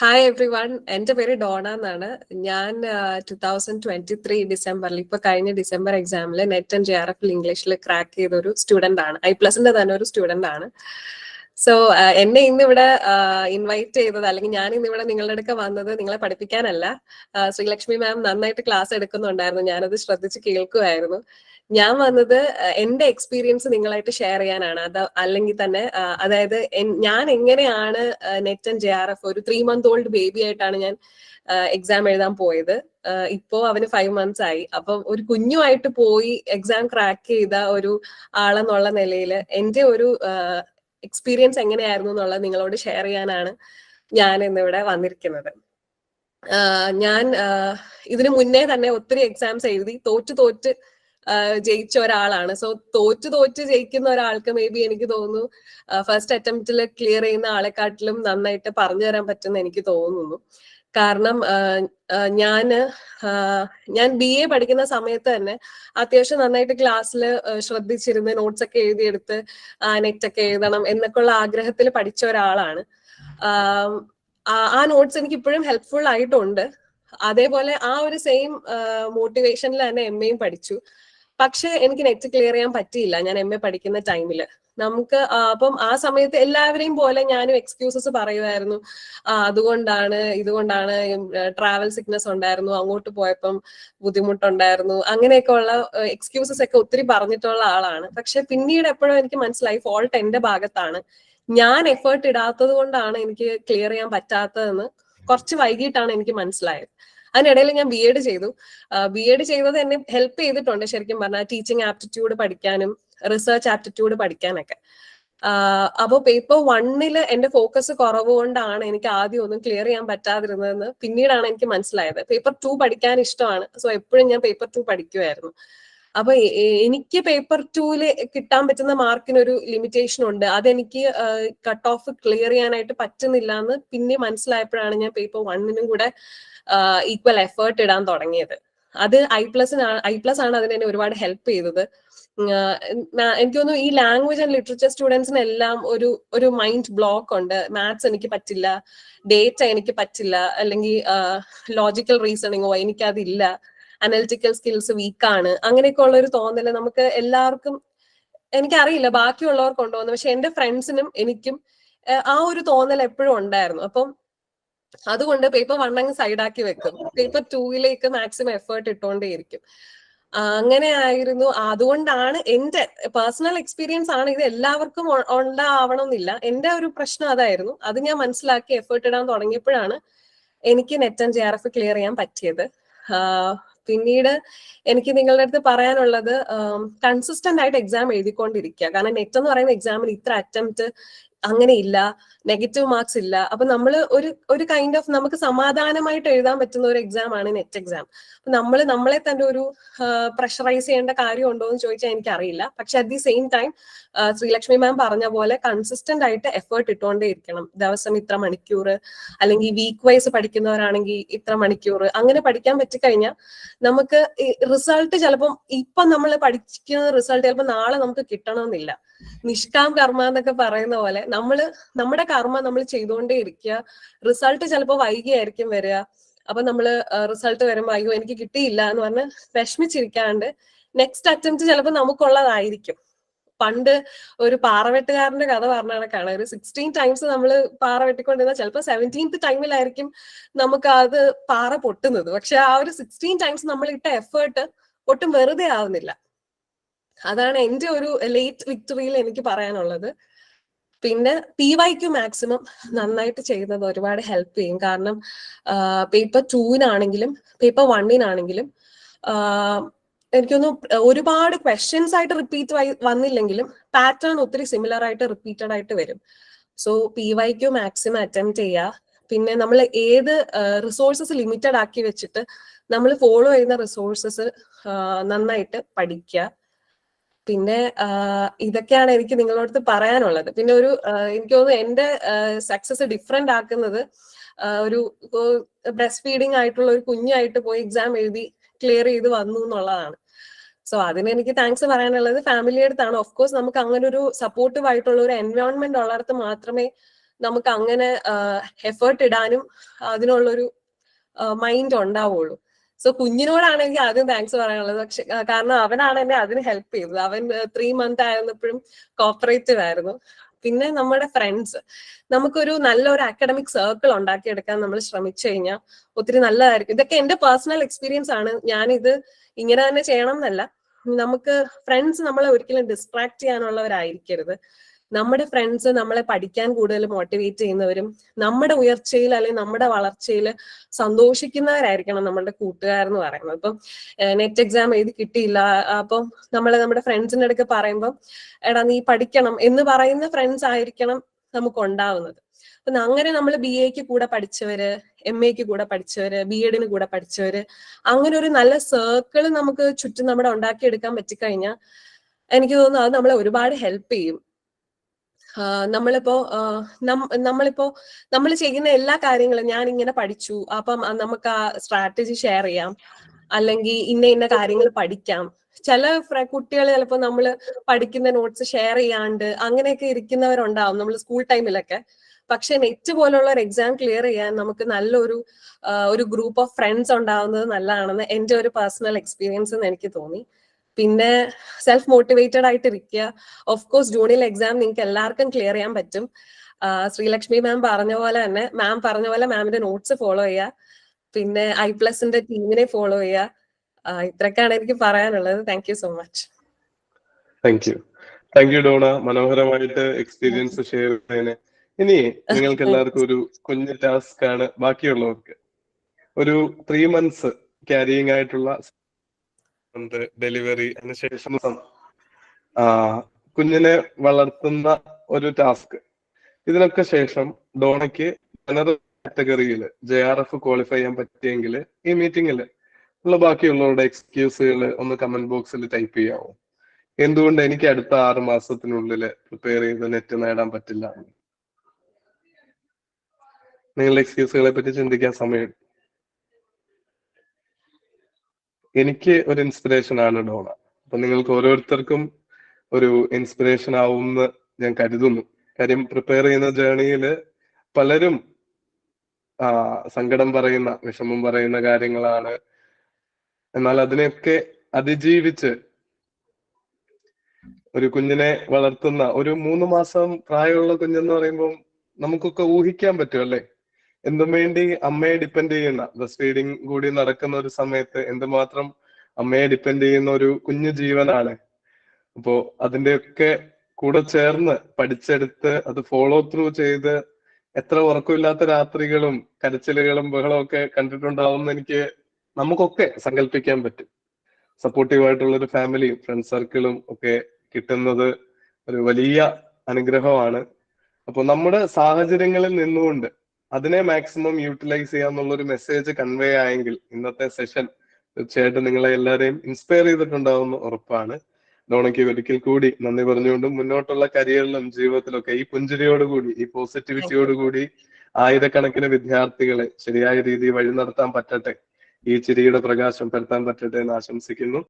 Hi every one, എന്റെ പേര് Donna എന്നാണ്. ഞാൻ 2023 ഡിസംബറിൽ ഇപ്പൊ കഴിഞ്ഞ ഡിസംബർ എക്സാമിൽ നെറ്റ് ആൻഡ് JRF ഇംഗ്ലീഷിൽ ക്രാക്ക് ചെയ്ത ഒരു സ്റ്റുഡന്റ് ആണ്. I+ന്റെ തന്നെ ഒരു സ്റ്റുഡന്റ് ആണ്. സോ എന്നെ ഇന്നിവിടെ ഇൻവൈറ്റ് ചെയ്തത്, അല്ലെങ്കിൽ ഞാൻ ഇന്നിവിടെ നിങ്ങളുടെ അടുക്ക വന്നത് നിങ്ങളെ പഠിപ്പിക്കാനല്ല. ശ്രീലക്ഷ്മി മാം നന്നായിട്ട് ക്ലാസ് എടുക്കുന്നുണ്ടായിരുന്നു, ഞാനത് ശ്രദ്ധിച്ച് കേൾക്കുമായിരുന്നു. ഞാൻ വന്നത് എന്റെ എക്സ്പീരിയൻസ് നിങ്ങളായിട്ട് ഷെയർ ചെയ്യാനാണ്. അത് അല്ലെങ്കിൽ തന്നെ അതായത് ഞാൻ എങ്ങനെയാണ് നെറ്റ് ആൻഡ് JRF ഒരു 3 month ഓൾഡ് ബേബി ആയിട്ടാണ് ഞാൻ എക്സാം എഴുതാൻ പോയത്. ഇപ്പോ അവന് 5 months ആയി. അപ്പൊ ഒരു കുഞ്ഞുമായിട്ട് പോയി എക്സാം ക്രാക്ക് ചെയ്ത ഒരു ആളെന്നുള്ള നിലയിൽ എന്റെ ഒരു എക്സ്പീരിയൻസ് എങ്ങനെയായിരുന്നു എന്നുള്ളത് നിങ്ങളോട് ഷെയർ ചെയ്യാനാണ് ഞാൻ ഇന്നിവിടെ വന്നിരിക്കുന്നത്. ഞാൻ ഇതിനു മുന്നേ തന്നെ ഒത്തിരി എക്സാംസ് എഴുതി തോറ്റ് ജയിച്ച ഒരാളാണ്. സോ തോറ്റ് ജയിക്കുന്ന ഒരാൾക്ക് മേ ബി എനിക്ക് തോന്നുന്നു ഫസ്റ്റ് അറ്റംപ്റ്റിൽ ക്ലിയർ ചെയ്യുന്ന ആളെക്കാട്ടിലും നന്നായിട്ട് പറഞ്ഞു തരാൻ പറ്റുമെന്ന് എനിക്ക് തോന്നുന്നു. കാരണം ഞാൻ BA പഠിക്കുന്ന സമയത്ത് തന്നെ അത്യാവശ്യം നന്നായിട്ട് ക്ലാസ്സിൽ ശ്രദ്ധിച്ചിരുന്ന് നോട്ട്സ് ഒക്കെ എഴുതിയെടുത്ത് നെറ്റൊക്കെ എഴുതണം എന്നൊക്കെയുള്ള ആഗ്രഹത്തിൽ പഠിച്ച ഒരാളാണ്. ആ നോട്ട്സ് എനിക്ക് ഇപ്പോഴും ഹെൽപ്ഫുൾ ആയിട്ടുണ്ട്. അതേപോലെ ആ ഒരു സെയിം മോട്ടിവേഷനിൽ തന്നെ MAയും പഠിച്ചു. പക്ഷെ എനിക്ക് നെറ്റ് ക്ലിയർ ചെയ്യാൻ പറ്റിയില്ല ഞാൻ MA പഠിക്കുന്ന ടൈമിൽ. നമുക്ക് അപ്പം ആ സമയത്ത് എല്ലാവരെയും പോലെ ഞാനും എക്സ്ക്യൂസസ് പറയുമായിരുന്നു. അതുകൊണ്ടാണ് ഇതുകൊണ്ടാണ്, ട്രാവൽ സിക്നസ് ഉണ്ടായിരുന്നു, അങ്ങോട്ട് പോയപ്പം ബുദ്ധിമുട്ടുണ്ടായിരുന്നു, അങ്ങനെയൊക്കെ ഉള്ള എക്സ്ക്യൂസസ് ഒക്കെ ഒത്തിരി പറഞ്ഞിട്ടുള്ള ആളാണ്. പക്ഷെ പിന്നീട് എപ്പോഴും എനിക്ക് മനസ്സിലായി ഫോൾട്ട് എന്റെ ഭാഗത്താണ്. ഞാൻ എഫേർട്ട് ഇടാത്തത് കൊണ്ടാണ് എനിക്ക് ക്ലിയർ ചെയ്യാൻ പറ്റാത്തതെന്ന് കുറച്ച് വൈകിട്ടാണ് എനിക്ക് മനസ്സിലായത്. അതിനിടയിൽ ഞാൻ BEd ചെയ്തു. BEd ചെയ്തത് എന്നെ ഹെൽപ്പ് ചെയ്തിട്ടുണ്ട് ശരിക്കും പറഞ്ഞാൽ, ടീച്ചിങ് ആപ്റ്റിറ്റ്യൂഡ് പഠിക്കാനും റിസർച്ച് ആപ്റ്റിറ്റ്യൂഡ് പഠിക്കാനൊക്കെ. അപ്പോൾ പേപ്പർ 1 എന്റെ ഫോക്കസ് കുറവ് കൊണ്ടാണ് എനിക്ക് ആദ്യം ഒന്നും ക്ലിയർ ചെയ്യാൻ പറ്റാതിരുന്നതെന്ന് പിന്നീടാണ് എനിക്ക് മനസ്സിലായത്. പേപ്പർ 2 പഠിക്കാൻ ഇഷ്ടമാണ്. സോ എപ്പോഴും ഞാൻ പേപ്പർ 2 പഠിക്കുമായിരുന്നു. അപ്പൊ എനിക്ക് പേപ്പർ 2 കിട്ടാൻ പറ്റുന്ന മാർക്കിനൊരു ലിമിറ്റേഷൻ ഉണ്ട്. അതെനിക്ക് കട്ട് ഓഫ് ക്ലിയർ ചെയ്യാനായിട്ട് പറ്റുന്നില്ല എന്ന് പിന്നെ മനസ്സിലായപ്പോഴാണ് ഞാൻ പേപ്പർ 1 കൂടെ ഈക്വൽ എഫേർട്ട് ഇടാൻ തുടങ്ങിയത്. അത് I+ ആണ് അതിനെ ഒരുപാട് ഹെൽപ്പ് ചെയ്തത്. എനിക്ക് തോന്നുന്നു ഈ ലാംഗ്വേജ് ആൻഡ് ലിറ്ററേച്ചർ സ്റ്റുഡൻസിനെല്ലാം ഒരു മൈൻഡ് ബ്ലോക്ക് ഉണ്ട്. മാത്സ് എനിക്ക് പറ്റില്ല, ഡേറ്റ എനിക്ക് പറ്റില്ല, അല്ലെങ്കിൽ ലോജിക്കൽ റീസണിങ്ങോ എനിക്കതില്ല, അനലിറ്റിക്കൽ സ്കിൽസ് വീക്കാണ്, അങ്ങനെയൊക്കെ ഉള്ള ഒരു തോന്നല് നമുക്ക് എല്ലാവർക്കും, എനിക്കറിയില്ല ബാക്കിയുള്ളവർക്കുണ്ടോ എന്ന്, പക്ഷെ എന്റെ ഫ്രണ്ട്സിനും എനിക്കും ആ ഒരു തോന്നൽ എപ്പോഴും ഉണ്ടായിരുന്നു. അപ്പം അതുകൊണ്ട് പേപ്പർ 1 അങ്ങ് സൈഡാക്കി വെക്കും, പേപ്പർ 2 മാക്സിമം എഫേർട്ട് ഇട്ടുകൊണ്ടേയിരിക്കും. അങ്ങനെ ആയിരുന്നു. അതുകൊണ്ടാണ് എന്റെ പേഴ്സണൽ എക്സ്പീരിയൻസ് ആണ് ഇത്, എല്ലാവർക്കും ഉണ്ടാവണമെന്നില്ല. എന്റെ ഒരു പ്രശ്നം അതായിരുന്നു. അത് ഞാൻ മനസ്സിലാക്കി എഫേർട്ട് ഇടാൻ തുടങ്ങിയപ്പോഴാണ് എനിക്ക് നെറ്റ് ആൻഡ് JRF ക്ലിയർ ചെയ്യാൻ പറ്റിയത്. പിന്നീട് എനിക്ക് നിങ്ങളുടെ അടുത്ത് പറയാനുള്ളത്, കൺസിസ്റ്റന്റ് ആയിട്ട് എക്സാം എഴുതിക്കൊണ്ടിരിക്കുക. കാരണം നെറ്റ് എന്ന് പറയുന്ന എക്സാമിൽ ഇത്ര അറ്റംപ്റ്റ് അങ്ങനെ ഇല്ല, നെഗറ്റീവ് മാർക്സ് ഇല്ല. അപ്പൊ നമ്മൾ ഒരു കൈൻഡ് ഓഫ് നമുക്ക് സമാധാനമായിട്ട് എഴുതാൻ പറ്റുന്ന ഒരു എക്സാം ആണ് നെറ്റ് എക്സാം. നമ്മൾ നമ്മളെ തന്നെ ഒരു പ്രഷറൈസ് ചെയ്യേണ്ട കാര്യമുണ്ടോ എന്ന് ചോദിച്ചാൽ എനിക്കറിയില്ല. പക്ഷെ at the same time Sreelakshmi ma'am പറഞ്ഞ പോലെ കൺസിസ്റ്റന്റ് ആയിട്ട് എഫേർട്ട് ഇട്ടുകൊണ്ടേ ഇരിക്കണം. ദിവസം ഇത്ര മണിക്കൂർ, അല്ലെങ്കിൽ വീക്ക് വൈസ് പഠിക്കുന്നവരാണെങ്കിൽ ഇത്ര മണിക്കൂർ, അങ്ങനെ പഠിക്കാൻ പറ്റിക്കഴിഞ്ഞാൽ നമുക്ക് റിസൾട്ട് ചിലപ്പം ഇപ്പം നമ്മൾ പഠിക്കുന്ന റിസൾട്ട് ചിലപ്പോൾ നാളെ നമുക്ക് കിട്ടണമെന്നില്ല. നിഷ്കാം കർമ്മ എന്നൊക്കെ പറയുന്ന പോലെ നമ്മുടെ കർമ്മ നമ്മൾ ചെയ്തുകൊണ്ടേ ഇരിക്കുക. റിസൾട്ട് ചിലപ്പോൾ വൈകിയായിരിക്കും വരിക. അപ്പൊ നമ്മള് റിസൾട്ട് വരുമ്പോ അയ്യോ എനിക്ക് കിട്ടിയില്ല എന്ന് പറഞ്ഞ് വിഷമിച്ചിരിക്കാണ്ട് നെക്സ്റ്റ് അറ്റംപ്റ്റ് ചിലപ്പോൾ നമുക്കുള്ളതായിരിക്കും. പണ്ട് ഒരു പാറവെട്ടുകാരന്റെ കഥ പറഞ്ഞ കണക്കാണ്, ഒരു 16 ടൈംസ് നമ്മൾ പാറ വെട്ടിക്കൊണ്ടിരുന്ന ചിലപ്പോൾ 17th ടൈമിലായിരിക്കും നമുക്ക് അത് പാറ പൊട്ടുന്നത്. പക്ഷെ ആ ഒരു 16 ടൈംസ് നമ്മൾ ഇട്ട എഫേർട്ട് ഒട്ടും വെറുതെ ആവുന്നില്ല. അതാണ് എന്റെ ഒരു ലേറ്റ് വിക്ടറിയിൽ എനിക്ക് പറയാനുള്ളത്. പിന്നെ PYQ മാക്സിമം നന്നായിട്ട് ചെയ്യുന്നത് ഒരുപാട് ഹെൽപ്പ് ചെയ്യും. കാരണം പേപ്പർ 2 പേപ്പർ 1 എനിക്കൊന്നും ഒരുപാട് ക്വസ്റ്റ്യൻസ് ആയിട്ട് റിപ്പീറ്റ് വന്നില്ലെങ്കിലും പാറ്റേൺ ഒത്തിരി സിമിലർ ആയിട്ട് റിപ്പീറ്റഡ് ആയിട്ട് വരും. സോ PYQ മാക്സിമം അറ്റംപ്റ്റ് ചെയ്യുക. പിന്നെ നമ്മൾ ഏത് റിസോഴ്സസ് ലിമിറ്റഡ് ആക്കി വെച്ചിട്ട് നമ്മൾ ഫോളോ ചെയ്യുന്ന റിസോഴ്സസ് നന്നായിട്ട് പഠിക്കുക. പിന്നെ ഇതൊക്കെയാണ് എനിക്ക് നിങ്ങളോട് പറയാനുള്ളത്. പിന്നെ എനിക്ക് തോന്നുന്നു എന്റെ സക്സസ് ഡിഫറെന്റ് ആക്കുന്നത് ഒരു ബ്രസ്റ്റ് ഫീഡിങ് ആയിട്ടുള്ള ഒരു കുഞ്ഞായിട്ട് പോയി എക്സാം എഴുതി ക്ലിയർ ചെയ്ത് വന്നു എന്നുള്ളതാണ്. സോ അതിന് എനിക്ക് താങ്ക്സ് പറയാനുള്ളത് ഫാമിലിയുടെ അടുത്താണ്. ഓഫ് കോഴ്സ് നമുക്ക് അങ്ങനെ ഒരു സപ്പോർട്ടീവ് ആയിട്ടുള്ള ഒരു എൻവയോൺമെന്റ് ഉള്ളിടത്ത് മാത്രമേ നമുക്ക് അങ്ങനെ എഫേർട്ട് ഇടാനും അതിനുള്ളൊരു മൈൻഡ് ഉണ്ടാവുള്ളൂ. സോ കുഞ്ഞിനോടാണ് എനിക്ക് ആദ്യം താങ്ക്സ് പറയാനുള്ളത്. പക്ഷെ കാരണം അവനാണ് എന്നെ അതിന് ഹെൽപ്പ് ചെയ്തത്. അവൻ 3 month ആയിരുന്നപ്പോഴും കോപ്പറേറ്റീവ് ആയിരുന്നു. പിന്നെ നമ്മുടെ ഫ്രണ്ട്സ്, നമുക്കൊരു നല്ലൊരു അക്കാഡമിക് സർക്കിൾ ഉണ്ടാക്കിയെടുക്കാൻ നമ്മൾ ശ്രമിച്ചു കഴിഞ്ഞാൽ ഒത്തിരി നല്ലതായിരിക്കും. ഇതൊക്കെ എന്റെ പേഴ്സണൽ എക്സ്പീരിയൻസ് ആണ്. ഞാനിത് ഇങ്ങനെ തന്നെ ചെയ്യണം എന്നല്ല. നമുക്ക് ഫ്രണ്ട്സ് നമ്മളെ ഒരിക്കലും ഡിസ്ട്രാക്ട് ചെയ്യാനുള്ളവരായിരിക്കരുത്. നമ്മുടെ ഫ്രണ്ട്സ് നമ്മളെ പഠിക്കാൻ കൂടുതൽ മോട്ടിവേറ്റ് ചെയ്യുന്നവരും നമ്മുടെ ഉയർച്ചയിൽ അല്ലെങ്കിൽ നമ്മുടെ വളർച്ചയിൽ സന്തോഷിക്കുന്നവരായിരിക്കണം നമ്മളുടെ കൂട്ടുകാരെന്ന് പറയുന്നത്. ഇപ്പം നെറ്റ് എക്സാം എഴുതി കിട്ടിയില്ല, അപ്പം നമ്മുടെ ഫ്രണ്ട്സിന്റെ അടുക്ക് പറയുമ്പോൾ എടാ നീ പഠിക്കണം എന്ന് പറയുന്ന ഫ്രണ്ട്സ് ആയിരിക്കണം നമുക്ക് ഉണ്ടാവുന്നത്. അപ്പൊ അങ്ങനെ നമ്മൾ BA കൂടെ പഠിച്ചവര്, MA കൂടെ പഠിച്ചവര്, BEdന് കൂടെ പഠിച്ചവര്, അങ്ങനെ ഒരു നല്ല സർക്കിൾ നമുക്ക് ചുറ്റും നമ്മുടെ ഉണ്ടാക്കിയെടുക്കാൻ പറ്റിക്കഴിഞ്ഞാൽ എനിക്ക് തോന്നുന്നു അത് നമ്മളെ ഒരുപാട് ഹെൽപ്പ് ചെയ്യും. നമ്മളിപ്പോ നമ്മൾ ചെയ്യുന്ന എല്ലാ കാര്യങ്ങളും ഞാൻ ഇങ്ങനെ പഠിച്ചു, അപ്പം നമുക്ക് ആ സ്ട്രാറ്റജി ഷെയർ ചെയ്യാം, അല്ലെങ്കിൽ ഇന്ന കാര്യങ്ങൾ പഠിക്കാം. ചില കുട്ടികൾ ചിലപ്പോൾ നമ്മൾ പഠിക്കുന്ന നോട്ട്സ് ഷെയർ ചെയ്യാണ്ട് അങ്ങനെയൊക്കെ ഇരിക്കുന്നവരുണ്ടാവും നമ്മൾ സ്കൂൾ ടൈമിലൊക്കെ. പക്ഷെ നെറ്റ് പോലുള്ള ഒരു എക്സാം ക്ലിയർ ചെയ്യാൻ നമുക്ക് നല്ലൊരു ഗ്രൂപ്പ് ഓഫ് ഫ്രണ്ട്സ് ഉണ്ടാവുന്നത് നല്ലതാണെന്ന് എന്റെ ഒരു പേഴ്സണൽ എക്സ്പീരിയൻസ് എന്ന് എനിക്ക് തോന്നി. പിന്നെ സെൽഫ് മോട്ടിവേറ്റഡ് ആയിട്ടിരിക്കുക. ഓഫ് കോഴ്സ് ജൂണിൽ എക്സാം നിങ്ങൾക്ക് എല്ലാവർക്കും ക്ലിയർ ചെയ്യാൻ പറ്റും. ശ്രീലക്ഷ്മി മാം പറഞ്ഞ പോലെ തന്നെ മാമിന്റെ നോട്ട്സ് ഫോളോ ചെയ്യുക, പിന്നെ I+ന്റെ ടീമിനെ ഫോളോ ചെയ്യുക. ഇത്രയൊക്കെയാണ് എനിക്ക് പറയാനുള്ളത്. Thank you so much. Thank you Dona, മനോഹരമായിട്ട് എക്സ്പീരിയൻസ് ഷെയർ ചെയ്യുന്നതിന്. ഇനി നിങ്ങൾക്ക് എല്ലാവർക്കും ഒരു കുഞ്ഞു ടാസ്ക് ആണ്. ബാക്കിയുള്ളവർക്ക് ഒരു 3 months ക്യാരിയിങ് ആയിട്ടുള്ള ഡെലിവറി അതിനുശേഷം കുഞ്ഞിനെ വളർത്തുന്ന ഒരു ടാസ്ക്. ഇതിനൊക്കെ ശേഷം ഡോണയ്ക്ക് ജനറൽ കാറ്റഗറിയിൽ JRF ക്വാളിഫൈ ചെയ്യാൻ പറ്റിയെങ്കിൽ ഈ മീറ്റിംഗിൽ ഉള്ള ബാക്കിയുള്ളവരുടെ എക്സ്ക്യൂസുകൾ ഒന്ന് കമന്റ് ബോക്സിൽ ടൈപ്പ് ചെയ്യാമോ? എന്തുകൊണ്ട് എനിക്ക് അടുത്ത 6 മാസത്തിനുള്ളിൽ പ്രിപ്പയർ ചെയ്ത് നെറ്റ് നേടാൻ പറ്റില്ല? നിങ്ങളുടെ എക്സ്ക്യൂസുകളെ പറ്റി ചിന്തിക്കാൻ സമയം. എനിക്ക് ഒരു ഇൻസ്പിറേഷൻ ആണ് ഡോണ. അപ്പൊ നിങ്ങൾക്ക് ഓരോരുത്തർക്കും ഒരു ഇൻസ്പിറേഷൻ ആവുമെന്ന് ഞാൻ കരുതുന്നു. കാര്യം പ്രിപ്പയർ ചെയ്യുന്ന ജേർണിയിൽ പലരും സങ്കടം പറയുന്ന, വിഷമം പറയുന്ന കാര്യങ്ങളാണ്. എന്നാൽ അതിനെയൊക്കെ അതിജീവിച്ച് ഒരു കുഞ്ഞിനെ വളർത്തുന്ന, ഒരു 3 മാസം പ്രായമുള്ള കുഞ്ഞെന്ന് പറയുമ്പോൾ നമുക്കൊക്കെ ഊഹിക്കാൻ പറ്റും അല്ലേ, എന്തും വേണ്ടി അമ്മയെ ഡിപ്പെൻഡ് ചെയ്യുന്ന, ബ്രസ്റ്റ് ഫീഡിങ് കൂടി നടക്കുന്ന ഒരു സമയത്ത് എന്തുമാത്രം അമ്മയെ ഡിപ്പെൻഡ് ചെയ്യുന്ന ഒരു കുഞ്ഞു ജീവനാണ്. അപ്പോ അതിന്റെയൊക്കെ കൂടെ ചേർന്ന് പഠിച്ചെടുത്ത് അത് ഫോളോ ത്രൂ ചെയ്ത് എത്ര ഉറക്കമില്ലാത്ത രാത്രികളും കരച്ചിലുകളും ബഹളവും ഒക്കെ കണ്ടിട്ടുണ്ടാവുമെന്ന് നമുക്കൊക്കെ സങ്കല്പിക്കാൻ പറ്റും. സപ്പോർട്ടീവ് ആയിട്ടുള്ള ഒരു ഫാമിലിയും ഫ്രണ്ട് സർക്കിളും ഒക്കെ കിട്ടുന്നത് ഒരു വലിയ അനുഗ്രഹമാണ്. അപ്പോൾ നമ്മുടെ സാഹചര്യങ്ങളിൽ നിന്നുകൊണ്ട് അതിനെ മാക്സിമം യൂട്ടിലൈസ് ചെയ്യാന്നുള്ളൊരു മെസ്സേജ് കൺവേ ആയെങ്കിൽ ഇന്നത്തെ സെഷൻ തീർച്ചയായിട്ടും നിങ്ങളെ എല്ലാവരെയും ഇൻസ്പയർ ചെയ്തിട്ടുണ്ടാവുമെന്ന് ഉറപ്പാണ്. ഡോണയ്ക്ക് ഒരിക്കൽ കൂടി നന്ദി പറഞ്ഞുകൊണ്ടും മുന്നോട്ടുള്ള കരിയറിലും ജീവിതത്തിലൊക്കെ ഈ പുഞ്ചിരിയോടുകൂടി, ഈ പോസിറ്റിവിറ്റിയോടുകൂടി ആയിരക്കണക്കിന് വിദ്യാർത്ഥികളെ ശരിയായ രീതിയിൽ വഴി നടത്താൻ പറ്റട്ടെ, ഈ ചിരിയുടെ പ്രകാശം പരത്താൻ പറ്റട്ടെ എന്ന് ആശംസിക്കുന്നു.